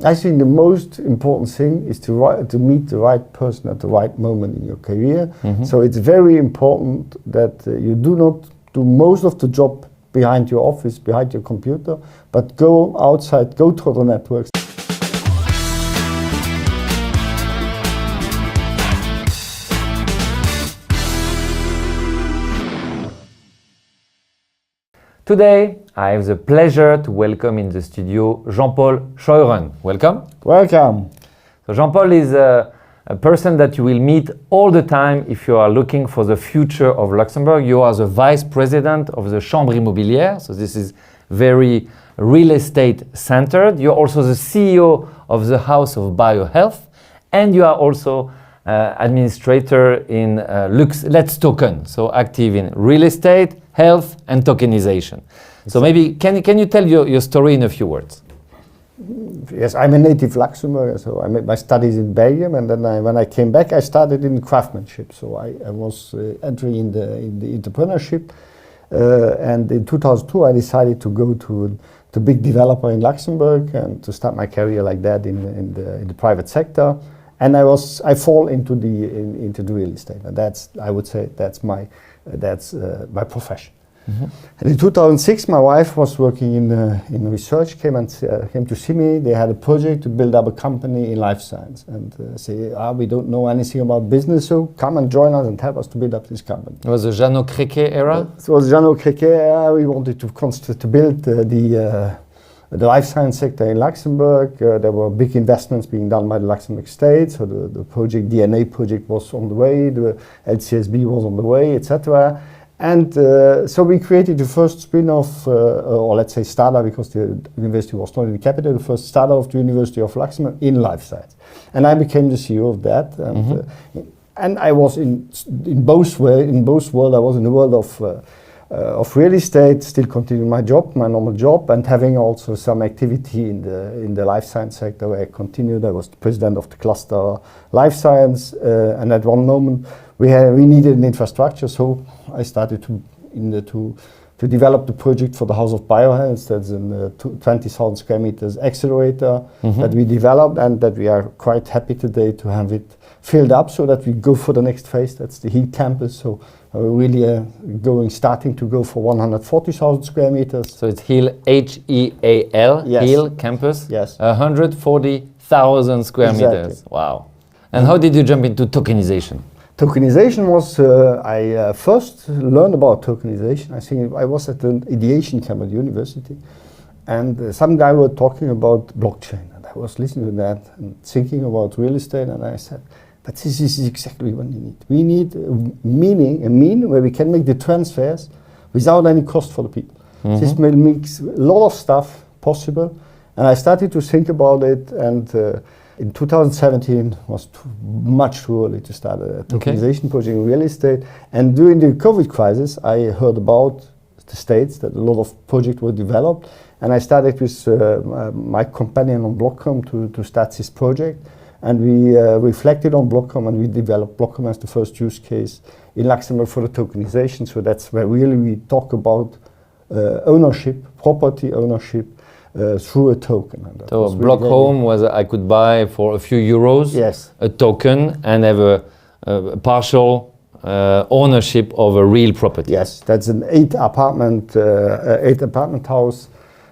I think the most important thing is to meet the right person at the right moment in your career. So it's very important that you do not do most of the job behind your office, behind your computer, but go outside, go to the networks. Today, I have the pleasure to welcome in the studio Jean-Paul Scheuren. Welcome. Welcome. So Jean-Paul is a person that you will meet all the time if you are looking for the future of Luxembourg. You are the vice president of the Chambre Immobilière, so this is very real estate centered. You're also the CEO of the House of Biohealth, and you are also administrator in Let's Token, so active in real estate, health, and tokenization. So maybe can you tell your story in a few words? Yes, I'm a native Luxembourger, so I made my studies in Belgium, and then when I came back, I started in craftsmanship. So I was entering in the entrepreneurship, and in 2002 I decided to go to the big developer in Luxembourg and to start my career like that in the private sector. And I fall into the real estate, and I would say that's my profession. And in 2006, my wife was working in research, came to see me. They had a project to build up a company in life science, and say, we don't know anything about business, so come and join us and help us to build up this company. It was the Jeannot Créquet era? It was the Jeannot Créquet era. We wanted to build the life science sector in Luxembourg. There were big investments being done by the Luxembourg state, so the DNA project was on the way, the LCSB was on the way, etc. And so we created the first spin-off, or let's say startup, because the university was not in the capital, the first startup of the University of Luxembourg in life science. And I became the CEO of that. And I was in both worlds. I was in the world of real estate, still continuing my normal job, and having also some activity in the life science sector where I continued. I was the president of the cluster life science, and at one moment we needed an infrastructure, so I started to develop the project for the House of Biohealth. That's a 20,000 square meters accelerator that we developed, and that we are quite happy today to have it filled up so that we go for the next phase. That's the HEAL campus. So we're really starting to go for 140,000 square meters. So it's HEAL, H-E-A-L, yes. HEAL campus. Yes. 140,000 square meters. Wow. And how did you jump into tokenization? Tokenization was, I first learned about tokenization. I think I was at an ideation camp at university, and some guy were talking about blockchain, and I was listening to that and thinking about real estate, and I said, but this is exactly what you need. We need a mean where we can make the transfers without any cost for the people. This makes a lot of stuff possible, and I started to think about it, and in 2017 was much too early to start a tokenization project in real estate. And during the COVID crisis, I heard about the States that a lot of projects were developed. And I started with my companion on Blockcom to start this project. And we reflected on Blockcom, and we developed Blockcom as the first use case in Luxembourg for the tokenization. So that's where really we talk about ownership, property ownership, through a token. So Blockcom was I could buy for a few euros a token and have a partial ownership of a real property. Yes, that's an 8 apartment house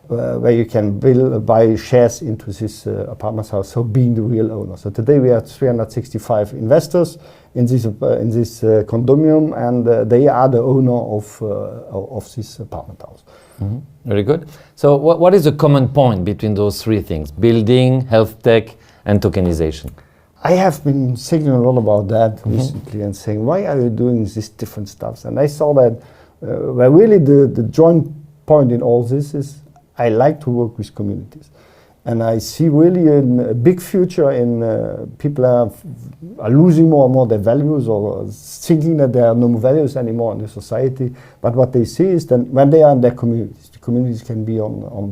where you can buy shares into this apartment house, so being the real owner. So today we have 365 investors in this condominium, and they are the owner of this apartment house. Very good. So what is the common point between those three things? Building, health tech, and tokenization. I have been thinking a lot about that recently and saying, why are you doing these different stuff? And I saw that where really the joint point in all this is I like to work with communities. And I see really a big future in people are losing more and more their values, or thinking that there are no values anymore in the society. But what they see is that when they are in their communities, the communities can be in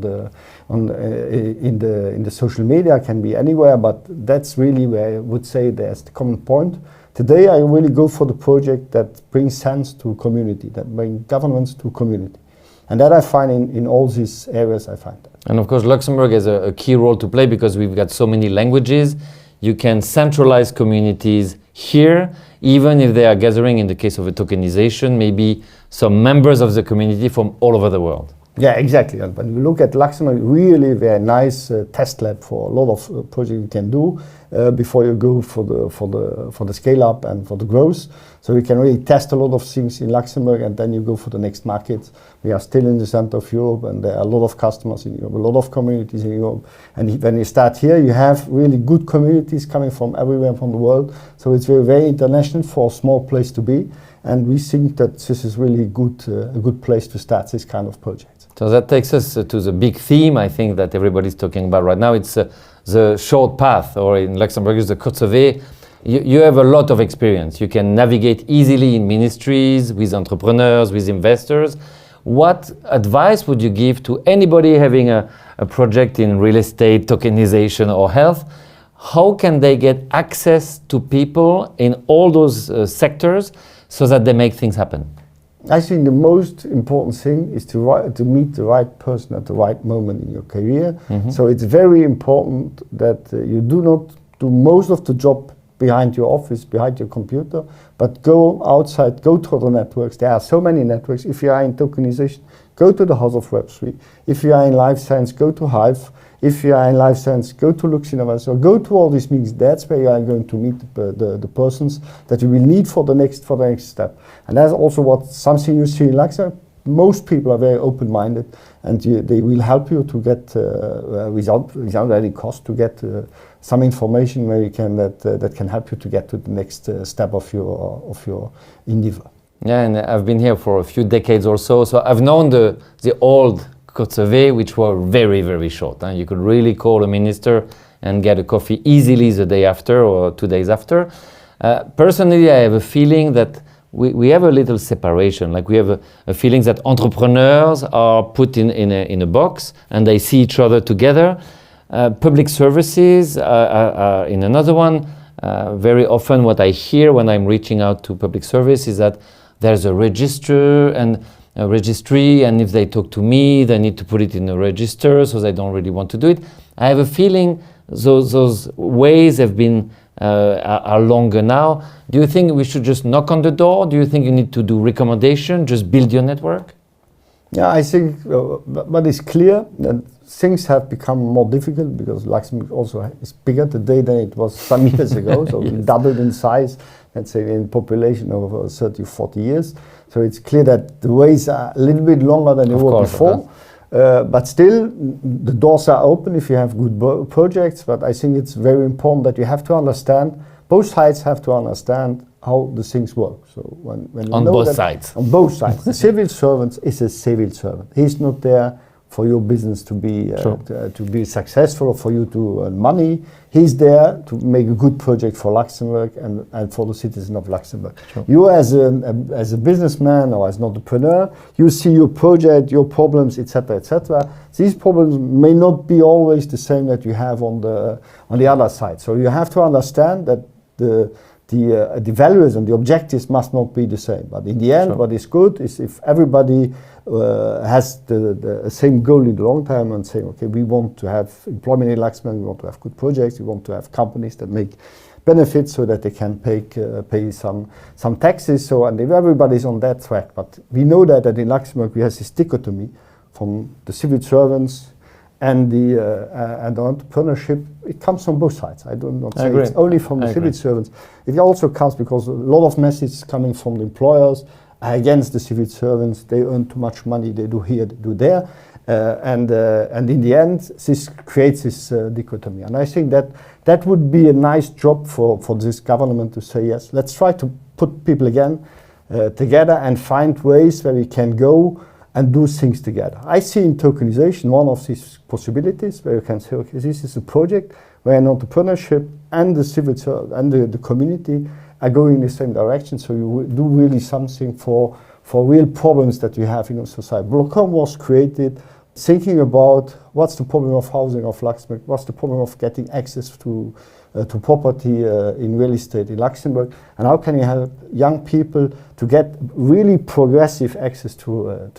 the social media, can be anywhere. But that's really where I would say there's the common point. Today I really go for the project that brings sense to community, that brings governance to community. And that I find in all these areas, I find that. And of course, Luxembourg has a key role to play because we've got so many languages. You can centralize communities here, even if they are gathering, in the case of a tokenization, maybe some members of the community from all over the world. Yeah, exactly. And when we look at Luxembourg, really very nice test lab for a lot of projects you can do before you go for the scale up and for the growth. So you can really test a lot of things in Luxembourg, and then you go for the next market. We are still in the center of Europe, and there are a lot of customers in Europe, a lot of communities in Europe. And when you start here, you have really good communities coming from everywhere from the world. So it's very, very international for a small place to be. And we think that this is really a good place to start this kind of project. So that takes us to the big theme, I think, that everybody's talking about right now. It's the short path, or in Luxembourg, it's the kurze Weg. You have a lot of experience. You can navigate easily in ministries, with entrepreneurs, with investors. What advice would you give to anybody having a project in real estate, tokenization, or health? How can they get access to people in all those sectors so that they make things happen? I think the most important thing is to meet the right person at the right moment in your career. Mm-hmm. So it's very important that you do not do most of the job behind your office, behind your computer, but go outside, go to the networks. There are so many networks. If you are in tokenization, go to the House of Web3. If you are in life science, go to Hive. If you are in life science, go to Luxembourg. So go to all these meetings. That's where you are going to meet the persons that you will need for the next step. And that's also something you see in Luxembourg. Most people are very open-minded, and they will help you to get without any cost to get some information where you can that can help you to get to the next step of your endeavor. Yeah, and I've been here for a few decades or so I've known the old kurze Weg, which were very, very short. You could really call a minister and get a coffee easily the day after or 2 days after. Personally, I have a feeling that we have a little separation. Like we have a feeling that entrepreneurs are put in a box and they see each other together. Public services are in another one. Very often what I hear when I'm reaching out to public service is that there's a register and a registry, and if they talk to me, they need to put it in a register, so they don't really want to do it. I have a feeling those ways have been are longer now. Do you think we should just knock on the door? Do you think you need to do recommendation, just build your network? Yeah, I think, but it's clear that things have become more difficult because Luxembourg also is bigger today than it was some years ago. So yes. We doubled in size, let's say, in population over 30, 40 years. So it's clear that the ways are a little bit longer than they were before. But still, the doors are open if you have good projects. But I think it's very important that you have to understand, both sides have to understand how the things work. So when you on know both that sides. On both sides. The civil servant is a civil servant. He's not there for your business to be successful or for you to earn money. He's there to make a good project for Luxembourg and for the citizen of Luxembourg. Sure. You as a businessman or as an entrepreneur, you see your project, your problems, etc., etc. These problems may not be always the same that you have on the other side. So you have to understand that the values and the objectives must not be the same. But in the end, sure. What is good is if everybody has the same goal in the long term and saying, okay, we want to have employment in Luxembourg, we want to have good projects, we want to have companies that make benefits so that they can pay some taxes. So, and if everybody's on that track, but we know that in Luxembourg we have this dichotomy from the civil servants and the entrepreneurship. It comes from both sides. I do not say it's only from the civil servants. It also comes because a lot of messages coming from the employers against the civil servants. They earn too much money. They do here, they do there, and in the end, this creates this dichotomy. And I think that would be a nice job for this government to say, yes, let's try to put people again together and find ways where we can go and do things together. I see in tokenization one of these possibilities where you can say, okay, this is a project where an entrepreneurship and the civil service and the community are going in the same direction. So you do really something for real problems that you have in our society. Blocom was created thinking about what's the problem of housing of Luxembourg, what's the problem of getting access to property in real estate in Luxembourg, and how can you help young people to get really progressive access to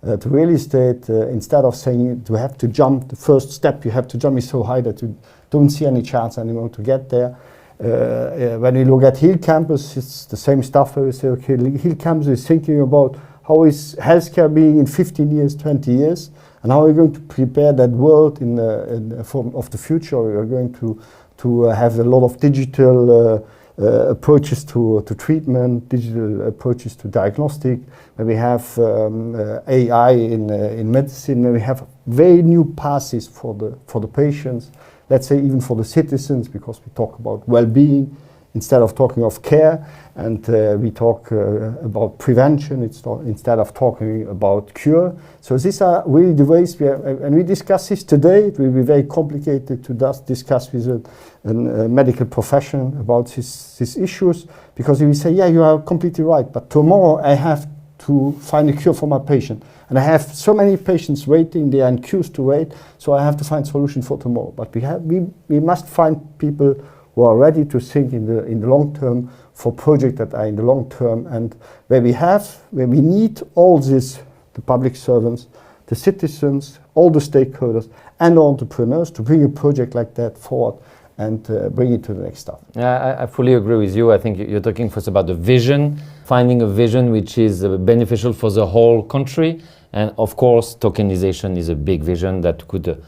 to real estate, instead of saying you have to jump, the first step you have to jump is so high that you don't see any chance anymore to get there. When we look at Hill Campus, it's the same stuff where we say, okay, Hill Campus is thinking about how is healthcare being in 15 years, 20 years, and how are we going to prepare that world in the form of the future. We are going to have a lot of digital approaches to treatment, digital approaches to diagnostic, where we have AI in medicine, where we have very new paths for the patients, let's say even for the citizens, because we talk about well-being instead of talking of care, and we talk about prevention instead of talking about cure. So these are really the ways we have, and we discuss this today. It will be very complicated to discuss with a medical profession about these issues, because we say, yeah, you are completely right, but tomorrow I have to find a cure for my patient. And I have so many patients waiting, they are in queues to wait, so I have to find solution for tomorrow. But we must find people who are ready to think in the long term for projects that are in the long term, and where we need all this, the public servants, the citizens, all the stakeholders and entrepreneurs to bring a project like that forward and bring it to the next step. Yeah, I fully agree with you. I think you're talking first about the vision, finding a vision which is beneficial for the whole country. And of course, tokenization is a big vision that could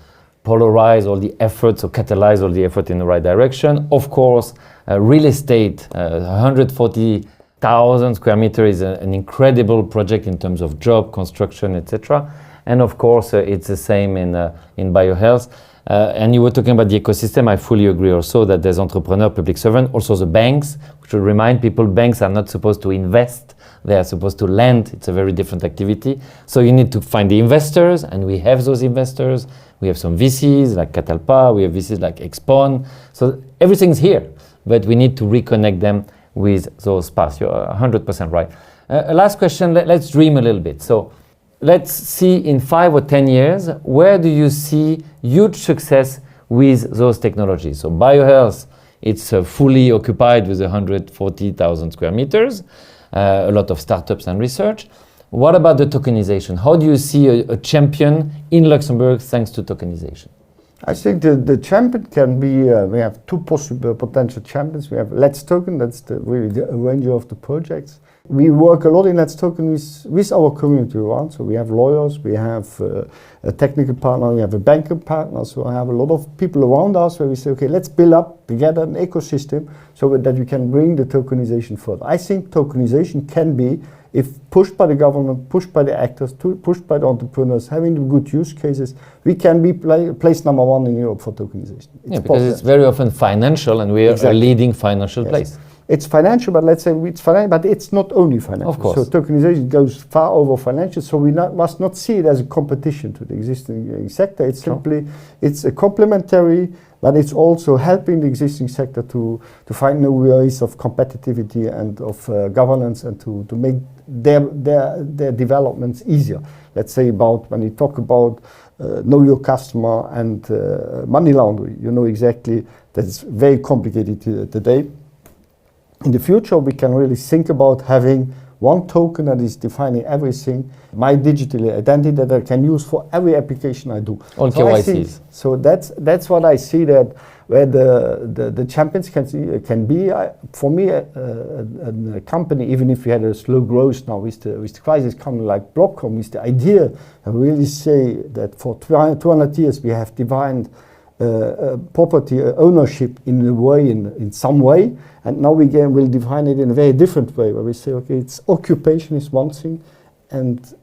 polarize all the efforts or catalyze all the effort in the right direction. Of course, real estate, 140,000 square meters is an incredible project in terms of job, construction, etc. And of course, it's the same in biohealth. And you were talking about the ecosystem. I fully agree also that there's entrepreneur, public servant, also the banks. We should remind people banks are not supposed to invest. They are supposed to lend. It's a very different activity. So you need to find the investors, and we have those investors. We have some VCs like Catalpa, we have VCs like Expon. So everything's here, but we need to reconnect them with those paths. You're 100% right. Last question, let's dream a little bit. So let's see in 5 or 10 years, where do you see huge success with those technologies? So biohealth, it's fully occupied with 140,000 square meters, a lot of startups and research. What about the tokenization? How do you see a champion in Luxembourg thanks to tokenization? I think the champion can be, we have two possible potential champions. We have Let's Token, that's really the arranger of the projects. We work a lot in Let's Token with our community around. So we have lawyers, we have a technical partner, we have a banking partner. So I have a lot of people around us where we say, okay, let's build up together an ecosystem so that we can bring the tokenization further. I think tokenization can be, if pushed by the government, pushed by the actors, pushed by the entrepreneurs, having the good use cases, we can be place number one in Europe for tokenization. Yeah, because it's very often financial, and we are a leading financial place. It's financial, but let's say it's financial, but it's not only financial. Of course. So tokenization goes far over financial, so we must not see it as a competition to the existing sector. It's simply, it's a complementary, but it's also helping the existing sector to find new ways of competitivity and of governance, and to make their developments easier. Let's say about, when you talk about know your customer and money laundering, you know exactly that it's very complicated today. In the future, we can really think about having one token that is defining everything, my digital identity that I can use for every application I do. All KYCs. So that's what I see, that where the champions can be. For me, a company, even if we had a slow growth now with the crisis coming, like Blockcom, with the idea, I really say that for 200 years we have defined property ownership in a way, in some way, and now we will define it in a very different way, where we say, okay, it's occupation is one thing, and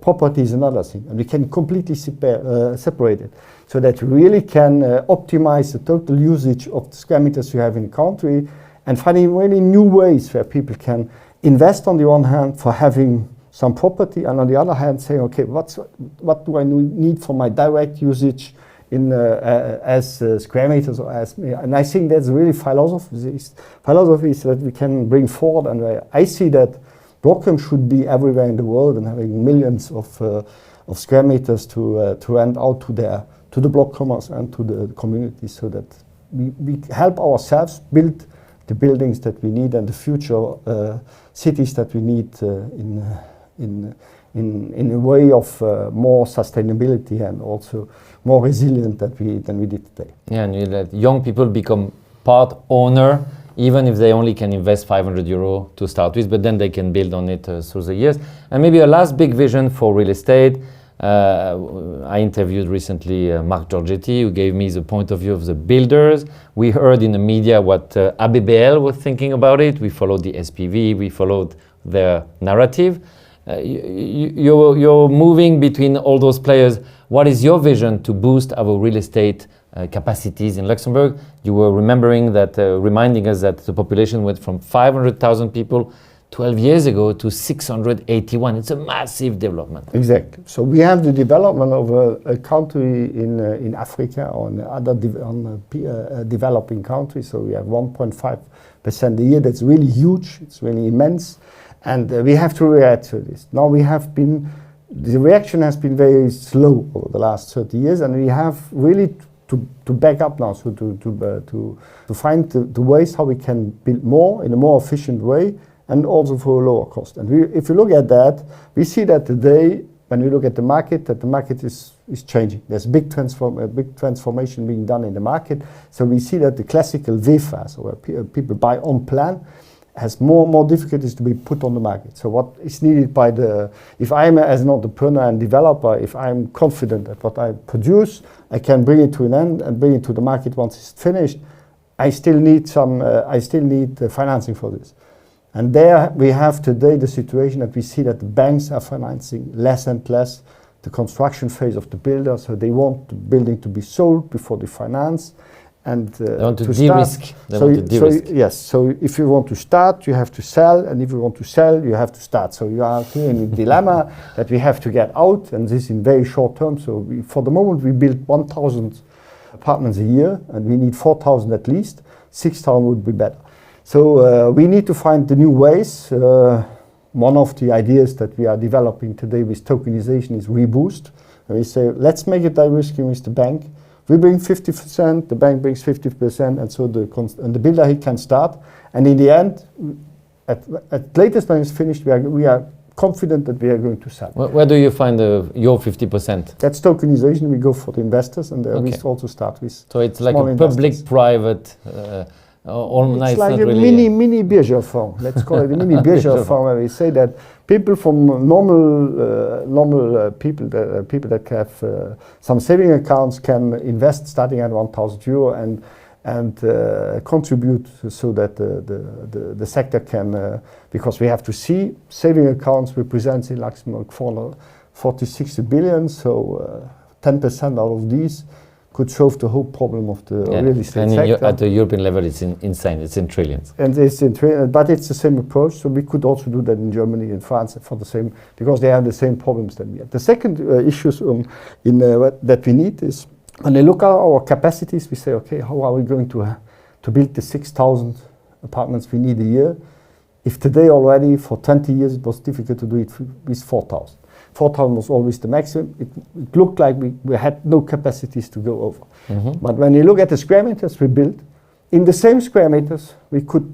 property is another thing, and we can completely separate it, so that we really can optimize the total usage of the square meters you have in the country, and finding really new ways where people can invest on the one hand for having some property, and on the other hand say, okay, what do I need for my direct usage in as square meters or as, and I think that's really philosophy that we can bring forward, and I see that Blockcom should be everywhere in the world and having millions of square meters to rent out to the Blockcomers and to the community, so that we help ourselves build the buildings that we need and the future cities that we need in in a way of more sustainability and also more resilient than we did today. Yeah, and you let young people become part owner, even if they only can invest 500 euro to start with, but then they can build on it through the years. And maybe a last big vision for real estate. I interviewed recently Marc Giorgetti, who gave me the point of view of the builders. We heard in the media what ABBL was thinking about it. We followed the SPV, we followed their narrative. You're moving between all those players. What is your vision to boost our real estate capacities in Luxembourg? You were remembering that, reminding us that the population went from 500,000 people 12 years ago to 681. It's a massive development. Exactly. So we have the development of a country in Africa or in other developing countries. So we have 1.5% a year. That's really huge. It's really immense. And we have to react to this. Now the reaction has been very slow over the last 30 years, and we have really to back up now, so to find the ways how we can build more in a more efficient way and also for a lower cost. And if you look at that, we see that today, when we look at the market, that the market is changing. There's a big transformation being done in the market. So we see that the classical VFA, so where people buy on plan, has more and more difficulties to be put on the market. So what is needed if I'm as an entrepreneur and developer, if I'm confident that what I produce, I can bring it to an end and bring it to the market once it's finished, I still need financing for this. And there we have today the situation that we see that the banks are financing less and less the construction phase of the builder, so they want the building to be sold before they finance. And they want to de-risk. Yes, so if you want to start, you have to sell, and if you want to sell, you have to start. So you are here in a dilemma that we have to get out, and this in very short term. So for the moment, we build 1,000 apartments a year, and we need 4,000 at least. 6,000 would be better. So we need to find the new ways. One of the ideas that we are developing today with tokenization is Reboost. And we say, let's make it de-risking with the bank. We bring 50%, the bank brings 50%, and so the builder he can start. And in the end, at latest when it's finished, we are confident that we are going to sell. Where do you find your 50%? That's tokenization. We go for the investors, and we also start with. So it's like a public-private. It's like a mini Biergerfonds. Let's call it a mini Biergerfonds, where we say that people from normal people that have some saving accounts can invest starting at 1,000 euro and contribute so that the sector can, because we have to see saving accounts represents in Luxembourg 40-60 billion, so 10% out of these could solve the whole problem of the real estate sector. At the European level, it's insane. It's in trillions. And it's in trillions, but it's the same approach. So we could also do that in Germany and France for the same, because they have the same problems that we have. The second issues that we need is when they look at our capacities, we say, okay, how are we going to build the 6,000 apartments we need a year? If today already for 20 years it was difficult to do it with 4,000. 4,000 was always the maximum. It looked like we had no capacities to go over. Mm-hmm. But when you look at the square meters we built, in the same square meters we could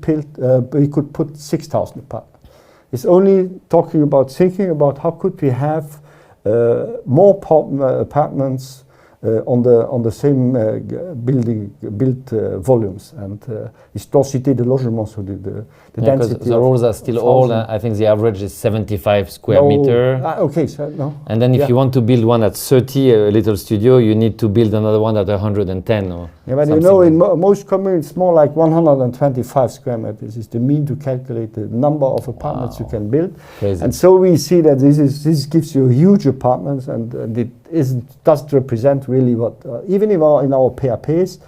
put 6,000 apartments. It's only thinking about how could we have more apartments on the same built volumes, and historicité de logement, so the density. The rules are still old. I think the average is 75 square meter. Okay, so no. And then if you want to build one at 30, a little studio, you need to build another one at 110 or. Yeah, but in most communities, it's more like 125 square meters is the mean to calculate the number of apartments you can build. Crazy. And so we see that this gives you huge apartments, and it doesn't represent really what, even in our PRPs,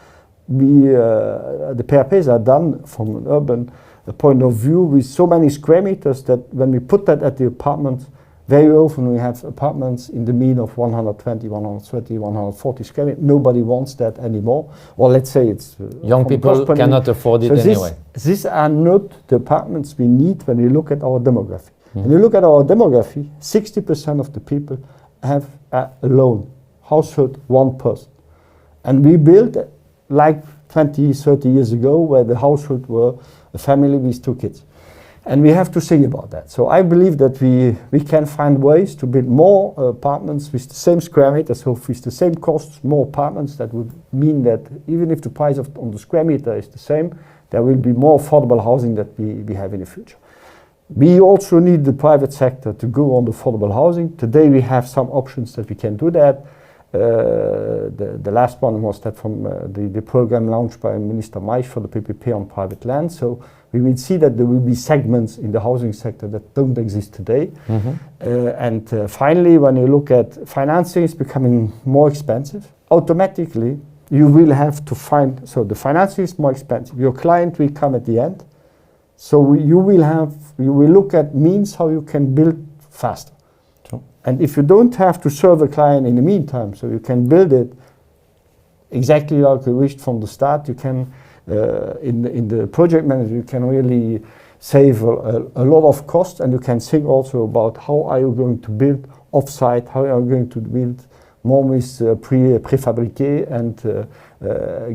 the PRPs are done from an urban point of view with so many square meters that when we put that at the apartment, very often we have apartments in the mean of 120, 130, 140 square meters. Nobody wants that anymore. Or let's say it's... young people cannot afford it anyway. These are not the apartments we need when you look at our demography. Mm-hmm. When you look at our demography, 60% of the people have a loan, household, one person. And we built like 20, 30 years ago, where the household were a family with 2 kids. And we have to think about that. So I believe that we can find ways to build more apartments with the same square meter, so with the same costs, more apartments. That would mean that even if the price on the square meter is the same, there will be more affordable housing that we have in the future. We also need the private sector to go on the affordable housing. Today we have some options that we can do that. The last one was that from the program launched by Minister Maisch for the PPP on private land. So we will see that there will be segments in the housing sector that don't exist today. Finally, when you look at financing, it's becoming more expensive. Automatically, you will have to find, so the financing is more expensive. Your client will come at the end. So you will look at means how you can build faster. Sure. And if you don't have to serve a client in the meantime, so you can build it exactly like you wished from the start, you can, in the project manager, you can really save a lot of cost, and you can think also about how are you going to build off-site, how are you going to build more with prefabriqué, and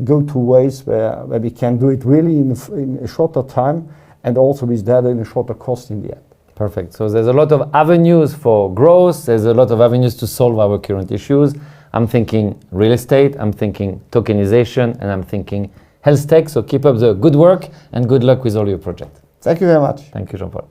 go to ways where we can do it really in a shorter time, and also with that in a shorter cost in the end. Perfect. So there's a lot of avenues for growth. There's a lot of avenues to solve our current issues. I'm thinking real estate, I'm thinking tokenization, and I'm thinking health tech. So keep up the good work and good luck with all your projects. Thank you very much. Thank you, Jean-Paul.